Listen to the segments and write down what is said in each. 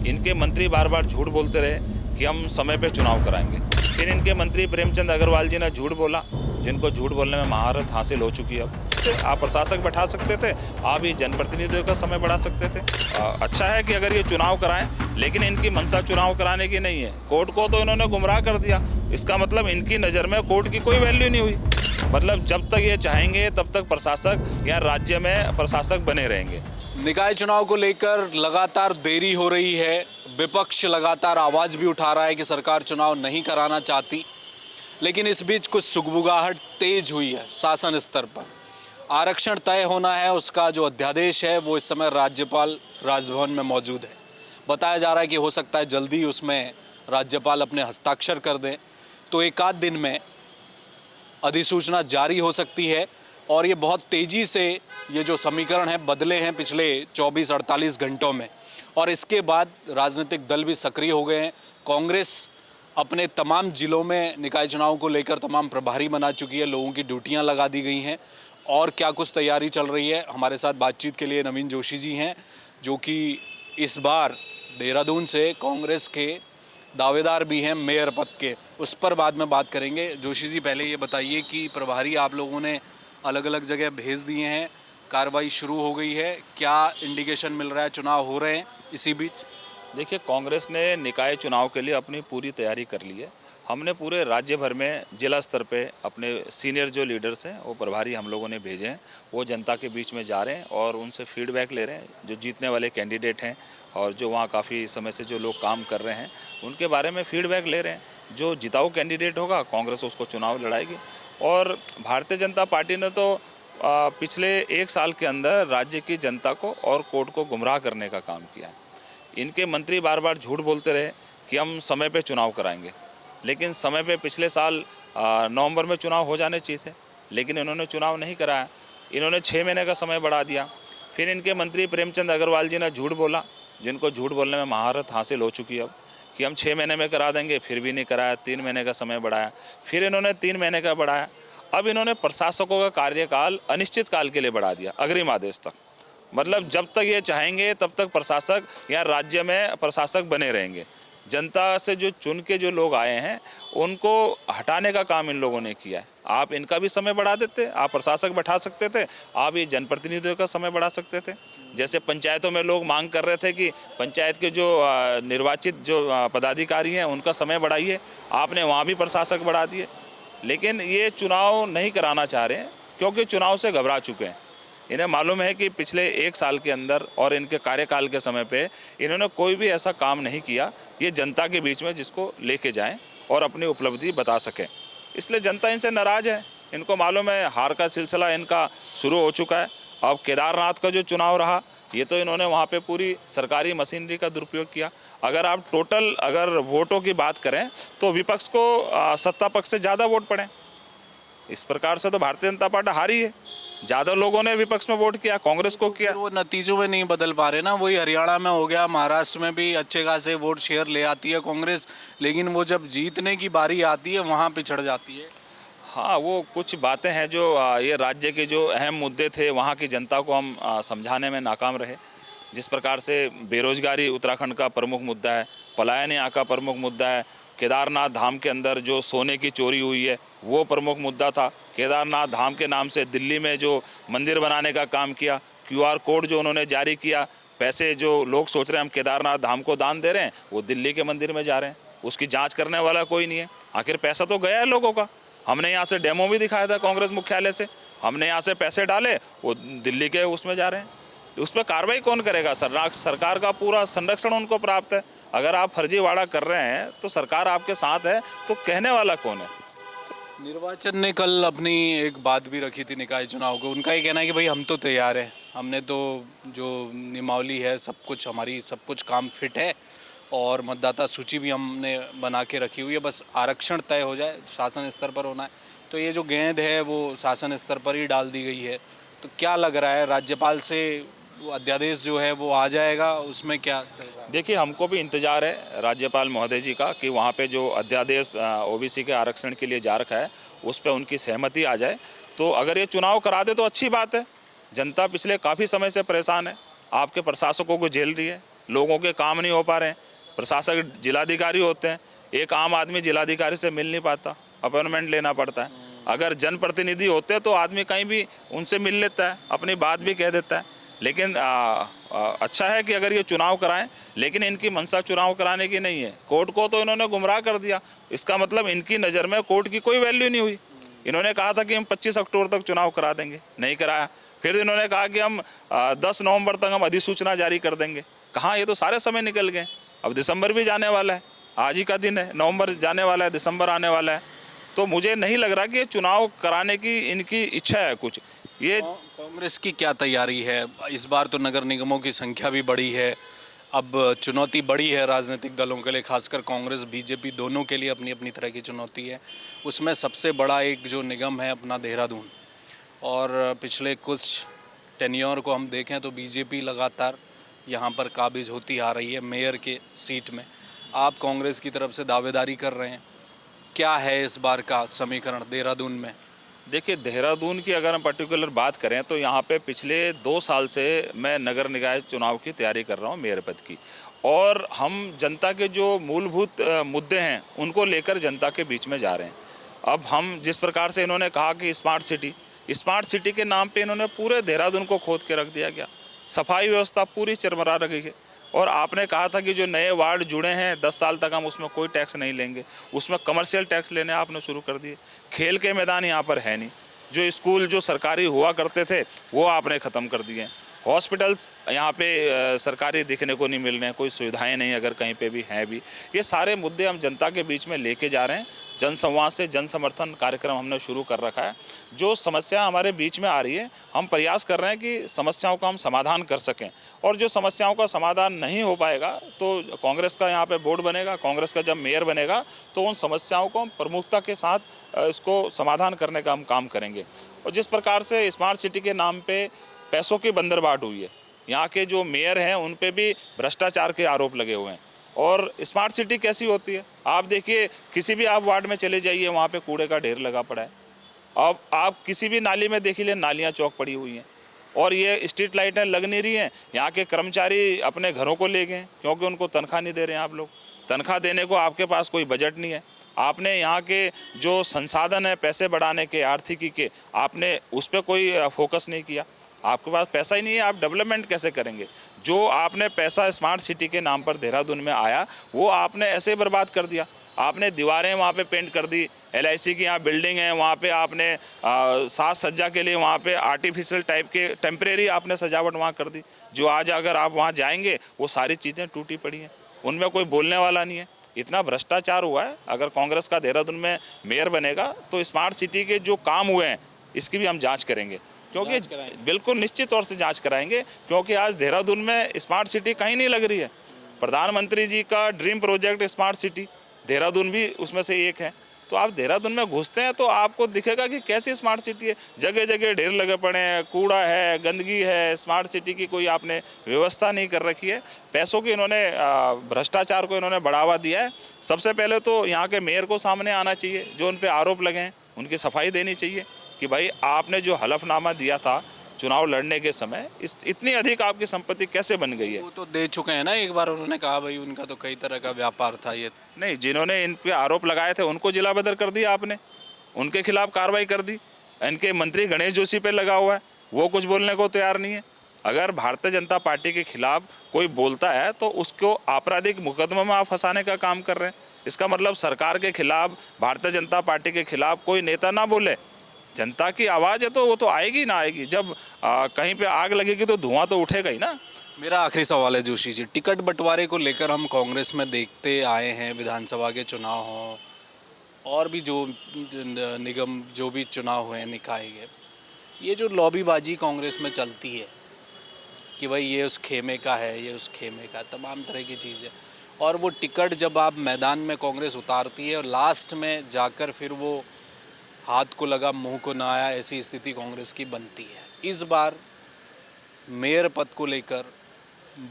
इनके मंत्री बार बार झूठ बोलते रहे कि हम समय पे चुनाव कराएंगे। फिर इनके मंत्री प्रेमचंद अग्रवाल जी ने झूठ बोला, जिनको झूठ बोलने में महारत हासिल हो चुकी है। अब आप प्रशासक बैठा सकते थे, आप ये जनप्रतिनिधियों का समय बढ़ा सकते थे। अच्छा है कि अगर ये चुनाव कराएं, लेकिन इनकी मंशा चुनाव कराने की नहीं है। कोर्ट को तो इन्होंने गुमराह कर दिया। इसका मतलब इनकी नज़र में कोर्ट की कोई वैल्यू नहीं हुई। मतलब जब तक ये चाहेंगे तब तक प्रशासक या राज्य में प्रशासक बने रहेंगे। निकाय चुनाव को लेकर लगातार देरी हो रही है। विपक्ष लगातार आवाज़ भी उठा रहा है कि सरकार चुनाव नहीं कराना चाहती, लेकिन इस बीच कुछ सुगबुगाहट तेज हुई है शासन स्तर पर। आरक्षण तय होना है, उसका जो अध्यादेश है वो इस समय राज्यपाल राजभवन में मौजूद है। बताया जा रहा है कि हो सकता है जल्दी उसमें राज्यपाल अपने हस्ताक्षर कर दें, तो एक आध दिन में अधिसूचना जारी हो सकती है। और ये बहुत तेज़ी से ये जो समीकरण है बदले हैं पिछले 24-48 घंटों में, और इसके बाद राजनीतिक दल भी सक्रिय हो गए हैं। कांग्रेस अपने तमाम ज़िलों में निकाय चुनाव को लेकर तमाम प्रभारी बना चुकी है, लोगों की ड्यूटियां लगा दी गई हैं और क्या कुछ तैयारी चल रही है। हमारे साथ बातचीत के लिए नवीन जोशी जी हैं, जो कि इस बार देहरादून से कांग्रेस के दावेदार भी हैं मेयर पद के। उस पर बाद में बात करेंगे। जोशी जी, पहले ये बताइए कि प्रभारी आप लोगों ने अलग अलग जगह भेज दिए हैं, कार्रवाई शुरू हो गई है, क्या इंडिकेशन मिल रहा है, चुनाव हो रहे हैं इसी बीच? देखिए, कांग्रेस ने निकाय चुनाव के लिए अपनी पूरी तैयारी कर ली है। हमने पूरे राज्य भर में जिला स्तर पे अपने सीनियर जो लीडर्स हैं वो प्रभारी हम लोगों ने भेजे हैं। वो जनता के बीच में जा रहे हैं और उनसे फीडबैक ले रहे हैं। जो जीतने वाले कैंडिडेट हैं और जो वहाँ काफ़ी समय से जो लोग काम कर रहे हैं उनके बारे में फीडबैक ले रहे हैं। जो जिताऊ कैंडिडेट होगा कांग्रेस उसको चुनाव लड़ाएगी। और भारतीय जनता पार्टी ने तो पिछले 1 साल के अंदर राज्य की जनता को और कोर्ट को गुमराह करने का काम किया है। इनके मंत्री बार बार झूठ बोलते रहे कि हम समय पे चुनाव कराएंगे, लेकिन समय पे पिछले साल नवंबर में चुनाव हो जाने चाहिए थे, लेकिन इन्होंने चुनाव नहीं कराया। इन्होंने 6 महीने का समय बढ़ा दिया। फिर इनके मंत्री प्रेमचंद अग्रवाल जी ने झूठ बोला, जिनको झूठ बोलने में महारत हासिल हो चुकी है अब, कि हम 6 महीने में करा देंगे, फिर भी नहीं कराया। 3 महीने का समय बढ़ाया, फिर इन्होंने 3 महीने का बढ़ाया। अब इन्होंने प्रशासकों का कार्यकाल अनिश्चित काल के लिए बढ़ा दिया, अग्रिम आदेश तक। मतलब जब तक ये चाहेंगे तब तक प्रशासक या राज्य में प्रशासक बने रहेंगे। जनता से जो चुन के जो लोग आए हैं उनको हटाने का काम इन लोगों ने किया है। आप इनका भी समय बढ़ा देते, आप प्रशासक बैठा सकते थे, आप ये जनप्रतिनिधियों का समय बढ़ा सकते थे। जैसे पंचायतों में लोग मांग कर रहे थे कि पंचायत के जो निर्वाचित जो पदाधिकारी हैं उनका समय बढ़ाइए, आपने वहाँ भी प्रशासक बढ़ा दिए। लेकिन ये चुनाव नहीं कराना चाह रहे हैं क्योंकि चुनाव से घबरा चुके हैं। इन्हें मालूम है कि पिछले 1 साल के अंदर और इनके कार्यकाल के समय पे इन्होंने कोई भी ऐसा काम नहीं किया ये जनता के बीच में जिसको लेके जाएं और अपनी उपलब्धि बता सकें। इसलिए जनता इनसे नाराज़ है। इनको मालूम है हार का सिलसिला इनका शुरू हो चुका है। अब केदारनाथ का जो चुनाव रहा, ये तो इन्होंने वहाँ पे पूरी सरकारी मशीनरी का दुरुपयोग किया। अगर आप टोटल वोटों की बात करें तो विपक्ष को सत्ता पक्ष से ज़्यादा वोट पड़े। इस प्रकार से तो भारतीय जनता पार्टी हारी है। ज़्यादा लोगों ने विपक्ष में वोट किया, कांग्रेस को किया। वो नतीजों में नहीं बदल पा रहे ना। वही हरियाणा में हो गया, महाराष्ट्र में भी अच्छे खासे वोट शेयर ले आती है कांग्रेस, लेकिन वो जब जीतने की बारी आती है वहाँ पिछड़ जाती है। हाँ, वो कुछ बातें हैं जो ये राज्य के जो अहम मुद्दे थे वहाँ की जनता को हम समझाने में नाकाम रहे। जिस प्रकार से बेरोजगारी उत्तराखंड का प्रमुख मुद्दा है, पलायन यहाँ का प्रमुख मुद्दा है, केदारनाथ धाम के अंदर जो सोने की चोरी हुई है वो प्रमुख मुद्दा था। केदारनाथ धाम के नाम से दिल्ली में जो मंदिर बनाने का काम किया, QR कोड जो उन्होंने जारी किया, पैसे जो लोग सोच रहे हैं हम केदारनाथ धाम को दान दे रहे हैं वो दिल्ली के मंदिर में जा रहे हैं, उसकी जांच करने वाला कोई नहीं है। आखिर पैसा तो गया है लोगों का। हमने यहाँ से डेमो भी दिखाया था कांग्रेस मुख्यालय से, हमने यहाँ से पैसे डाले, वो दिल्ली के उसमें जा रहे हैं। उस पर कार्रवाई कौन करेगा? सरकार का पूरा संरक्षण उनको प्राप्त है। अगर आप फर्जीवाड़ा कर रहे हैं तो सरकार आपके साथ है, तो कहने वाला कौन है? निर्वाचन ने कल अपनी एक बात भी रखी थी निकाय चुनाव को। उनका ये कहना है कि भाई हम तो तैयार हैं, हमने तो जो नियमावली है सब कुछ, हमारी सब कुछ काम फिट है और मतदाता सूची भी हमने बना के रखी हुई है, बस आरक्षण तय हो जाए, शासन स्तर पर होना है। तो ये जो गेंद है वो शासन स्तर पर ही डाल दी गई है। तो क्या लग रहा है राज्यपाल से वो अध्यादेश जो है वो आ जाएगा, उसमें क्या चल रहा है? देखिए, हमको भी इंतजार है राज्यपाल महोदय जी का कि वहाँ पे जो अध्यादेश OBC के आरक्षण के लिए जा रखा है उस पर उनकी सहमति आ जाए। तो अगर ये चुनाव करा दे तो अच्छी बात है। जनता पिछले काफ़ी समय से परेशान है, आपके प्रशासकों को झेल रही है। लोगों के काम नहीं हो पा रहे हैं। प्रशासक जिलाधिकारी होते हैं, एक आम आदमी जिलाधिकारी से मिल नहीं पाता, अपॉइंटमेंट लेना पड़ता है। अगर जनप्रतिनिधि होते तो आदमी कहीं भी उनसे मिल लेता है, अपनी बात भी कह देता है। लेकिन अच्छा है कि अगर ये चुनाव कराएं, लेकिन इनकी मंशा चुनाव कराने की नहीं है। कोर्ट को तो इन्होंने गुमराह कर दिया। इसका मतलब इनकी नज़र में कोर्ट की कोई वैल्यू नहीं हुई। इन्होंने कहा था कि हम 25 अक्टूबर तक चुनाव करा देंगे, नहीं कराया। फिर इन्होंने कहा कि हम 10 नवंबर तक हम अधिसूचना जारी कर देंगे। कहाँ, ये तो सारे समय निकल गए। अब दिसंबर भी जाने वाला है, आज ही का दिन है, नवंबर जाने वाला है, दिसंबर आने वाला है। तो मुझे नहीं लग रहा कि ये चुनाव कराने की इनकी इच्छा है कुछ। ये कांग्रेस की क्या तैयारी है? इस बार तो नगर निगमों की संख्या भी बढ़ी है, अब चुनौती बड़ी है राजनीतिक दलों के लिए, खासकर कांग्रेस बीजेपी दोनों के लिए अपनी अपनी तरह की चुनौती है। उसमें सबसे बड़ा एक जो निगम है अपना देहरादून, और पिछले कुछ टेन्योर को हम देखें तो बीजेपी लगातार यहाँ पर काबिज होती आ रही है मेयर के सीट में। आप कांग्रेस की तरफ से दावेदारी कर रहे हैं, क्या है इस बार का समीकरण देहरादून में? देखिए, देहरादून की अगर हम पर्टिकुलर बात करें तो यहाँ पे पिछले 2 साल से मैं नगर निकाय चुनाव की तैयारी कर रहा हूँ, मेयर पद की। और हम जनता के जो मूलभूत मुद्दे हैं उनको लेकर जनता के बीच में जा रहे हैं। अब हम जिस प्रकार से इन्होंने कहा कि स्मार्ट सिटी के नाम पे इन्होंने पूरे देहरादून को खोद के रख दिया गया। सफाई व्यवस्था पूरी चरमरा रखी है। और आपने कहा था कि जो नए वार्ड जुड़े हैं 10 साल तक हम उसमें कोई टैक्स नहीं लेंगे, उसमें कमर्शियल टैक्स लेने आपने शुरू कर दिए। खेल के मैदान यहाँ पर है नहीं, जो स्कूल जो सरकारी हुआ करते थे वो आपने ख़त्म कर दिए। हॉस्पिटल्स यहाँ पे सरकारी दिखने को नहीं मिल रहे हैं, कोई सुविधाएं नहीं, अगर कहीं पे भी हैं भी। ये सारे मुद्दे हम जनता के बीच में लेके जा रहे हैं। जनसंवाद से जन समर्थन कार्यक्रम हमने शुरू कर रखा है। जो समस्या हमारे बीच में आ रही है, हम प्रयास कर रहे हैं कि समस्याओं का हम समाधान कर सकें। और जो समस्याओं का समाधान नहीं हो पाएगा तो कांग्रेस का यहाँ पे बोर्ड बनेगा, कांग्रेस का जब मेयर बनेगा तो उन समस्याओं को हम प्रमुखता के साथ इसको समाधान करने का हम काम करेंगे। और जिस प्रकार से स्मार्ट सिटी के नाम पे पैसों की बंदरबाट हुई है, यहाँ के जो मेयर हैं उन पे भी भ्रष्टाचार के आरोप लगे हुए हैं। और स्मार्ट सिटी कैसी होती है, आप देखिए, किसी भी आप वार्ड में चले जाइए, वहाँ पे कूड़े का ढेर लगा पड़ा है। अब आप किसी भी नाली में देख लीजिए, नालियाँ चौक पड़ी हुई हैं। और ये स्ट्रीट लाइटें लग नहीं रही हैं। यहाँ के कर्मचारी अपने घरों को ले गए क्योंकि उनको तनख्वाह नहीं दे रहे हैं। आप लोग तनख्वाह देने को आपके पास कोई बजट नहीं है। आपने यहाँ के जो संसाधन है पैसे बढ़ाने के, आर्थिकी के, आपने उस पर कोई फोकस नहीं किया। आपके पास पैसा ही नहीं है, आप डेवलपमेंट कैसे करेंगे? जो आपने पैसा स्मार्ट सिटी के नाम पर देहरादून में आया वो आपने ऐसे बर्बाद कर दिया। आपने दीवारें वहाँ पे पेंट कर दी, LIC की यहाँ बिल्डिंग है, वहाँ पे आपने साज सज्जा के लिए वहाँ पे आर्टिफिशियल टाइप के टेम्परेरी आपने सजावट वहाँ कर दी। जो आज अगर आप वहाँ जाएंगे वो सारी चीज़ें टूटी पड़ी हैं, उनमें कोई बोलने वाला नहीं है। इतना भ्रष्टाचार हुआ है। अगर कांग्रेस का देहरादून में मेयर बनेगा तो स्मार्ट सिटी के जो काम हुए हैं इसकी भी हम जाँच करेंगे, क्योंकि बिल्कुल निश्चित तौर से जांच कराएंगे। क्योंकि आज देहरादून में स्मार्ट सिटी कहीं नहीं लग रही है। प्रधानमंत्री जी का dream project smart city, Dehradun भी उसमें से एक है। तो आप देहरादून में घुसते हैं तो आपको दिखेगा कि कैसी स्मार्ट सिटी है। जगह जगह ढेर लगे पड़े हैं, कूड़ा है, गंदगी है। स्मार्ट सिटी की कोई आपने व्यवस्था नहीं कर रखी है। पैसों की इन्होंने भ्रष्टाचार को इन्होंने बढ़ावा दिया है। सबसे पहले तो यहाँ के मेयर को सामने आना चाहिए, जो उन पर आरोप लगे हैं उनकी सफाई देनी चाहिए कि भाई आपने जो हलफनामा दिया था चुनाव लड़ने के समय, इतनी अधिक आपकी संपत्ति कैसे बन गई है? वो तो दे चुके हैं ना, एक बार उन्होंने कहा भाई उनका तो कई तरह का व्यापार था। ये नहीं, जिन्होंने इन पे आरोप लगाए थे उनको जिला बदर कर दिया आपने, उनके खिलाफ कार्रवाई कर दी। इनके मंत्री गणेश जोशी पे लगा हुआ है, वो कुछ बोलने को तैयार नहीं है। अगर भारतीय जनता पार्टी के खिलाफ कोई बोलता है तो उसको आपराधिक मुकदमे में आप फंसाने का काम कर रहे हैं। इसका मतलब सरकार के खिलाफ, भारतीय जनता पार्टी के खिलाफ कोई नेता ना बोले। जनता की आवाज़ है तो वो तो आएगी ना आएगी। जब कहीं पे आग लगेगी तो धुआं तो उठेगा ही ना। मेरा आखिरी सवाल है जोशी जी, टिकट बंटवारे को लेकर हम कांग्रेस में देखते आए हैं, विधानसभा के चुनाव हों और भी जो निगम जो भी चुनाव हुए निकाय गए, ये जो लॉबीबाजी कांग्रेस में चलती है कि भाई ये उस खेमे का है, ये उस खेमे का, तमाम तरह की चीज़ें, और वो टिकट जब आप मैदान में कांग्रेस उतारती है और लास्ट में जाकर फिर वो हाथ को लगा मुंह को ना आया, ऐसी स्थिति कांग्रेस की बनती है। इस बार मेयर पद को लेकर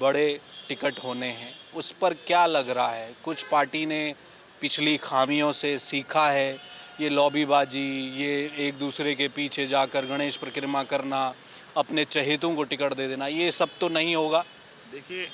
बड़े टिकट होने हैं, उस पर क्या लग रहा है? कुछ पार्टी ने पिछली खामियों से सीखा है? ये लॉबीबाजी, ये एक दूसरे के पीछे जाकर गणेश परिक्रमा करना, अपने चहेतों को टिकट दे देना, ये सब तो नहीं होगा? देखिए,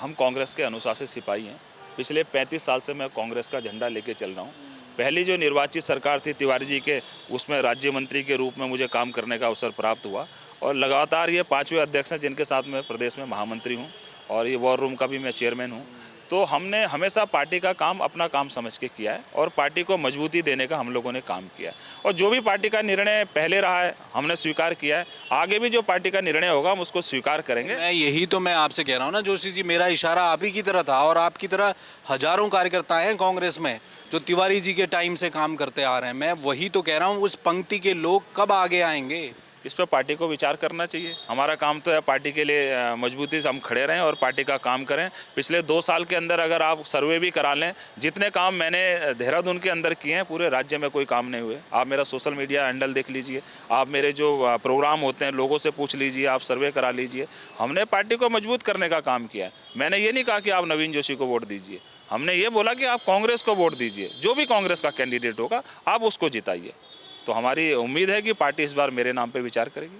हम कांग्रेस के अनुशासित सिपाही हैं। पिछले 35 साल से मैं कांग्रेस का झंडा लेके चल रहा हूँ। पहली जो निर्वाचित सरकार थी तिवारी जी के, उसमें राज्य मंत्री के रूप में मुझे काम करने का अवसर प्राप्त हुआ और लगातार ये 5वें अध्यक्ष हैं जिनके साथ मैं प्रदेश में महामंत्री हूँ और ये वॉर रूम का भी मैं चेयरमैन हूँ। तो हमने हमेशा पार्टी का काम अपना काम समझ के किया है और पार्टी को मजबूती देने का हम लोगों ने काम किया है और जो भी पार्टी का निर्णय पहले रहा है हमने स्वीकार किया है। आगे भी जो पार्टी का निर्णय होगा हम उसको स्वीकार करेंगे। मैं आपसे कह रहा हूँ ना जोशी जी, मेरा इशारा आप ही की तरह था और आपकी तरह हजारों कार्यकर्ता हैं कांग्रेस में जो तिवारी जी के टाइम से काम करते आ रहे हैं। मैं वही तो कह रहा हूँ, उस पंक्ति के लोग कब आगे आएंगे? इस पर पार्टी को विचार करना चाहिए। हमारा काम तो है पार्टी के लिए मजबूती से हम खड़े रहें और पार्टी का काम करें। पिछले 2 साल के अंदर अगर आप सर्वे भी करा लें, जितने काम मैंने देहरादून के अंदर किए हैं पूरे राज्य में कोई काम नहीं हुए। आप मेरा सोशल मीडिया हैंडल देख लीजिए, आप मेरे जो प्रोग्राम होते हैं लोगों से पूछ लीजिए, आप सर्वे करा लीजिए। हमने पार्टी को मजबूत करने का काम किया है। मैंने ये नहीं कहा कि आप नवीन जोशी को वोट दीजिए, हमने ये बोला कि आप कांग्रेस को वोट दीजिए। जो भी कांग्रेस का कैंडिडेट होगा आप उसको जिताइए। तो हमारी उम्मीद है कि पार्टी इस बार मेरे नाम पे विचार करेगी।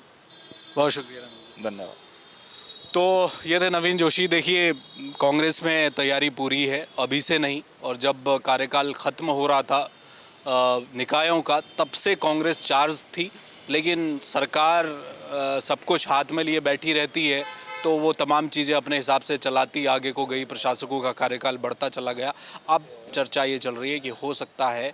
बहुत शुक्रिया, धन्यवाद। तो ये थे नवीन जोशी। देखिए, कांग्रेस में तैयारी पूरी है, अभी से नहीं। और जब कार्यकाल ख़त्म हो रहा था निकायों का, तब से कांग्रेस चार्ज थी, लेकिन सरकार सब कुछ हाथ में लिए बैठी रहती है तो वो तमाम चीज़ें अपने हिसाब से चलाती आगे को गई। प्रशासकों का कार्यकाल बढ़ता चला गया। अब चर्चा ये चल रही है कि हो सकता है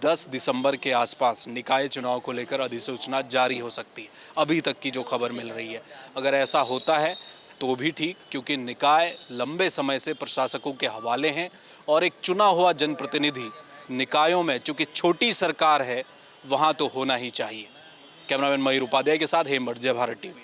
10 दिसंबर के आसपास निकाय चुनाव को लेकर अधिसूचना जारी हो सकती है, अभी तक की जो खबर मिल रही है। अगर ऐसा होता है तो भी ठीक, क्योंकि निकाय लंबे समय से प्रशासकों के हवाले हैं और एक चुना हुआ जनप्रतिनिधि निकायों में, चूँकि छोटी सरकार है, वहाँ तो होना ही चाहिए। कैमरामैन मयूर उपाध्याय के साथ हेमंत, जय भारत टीवी।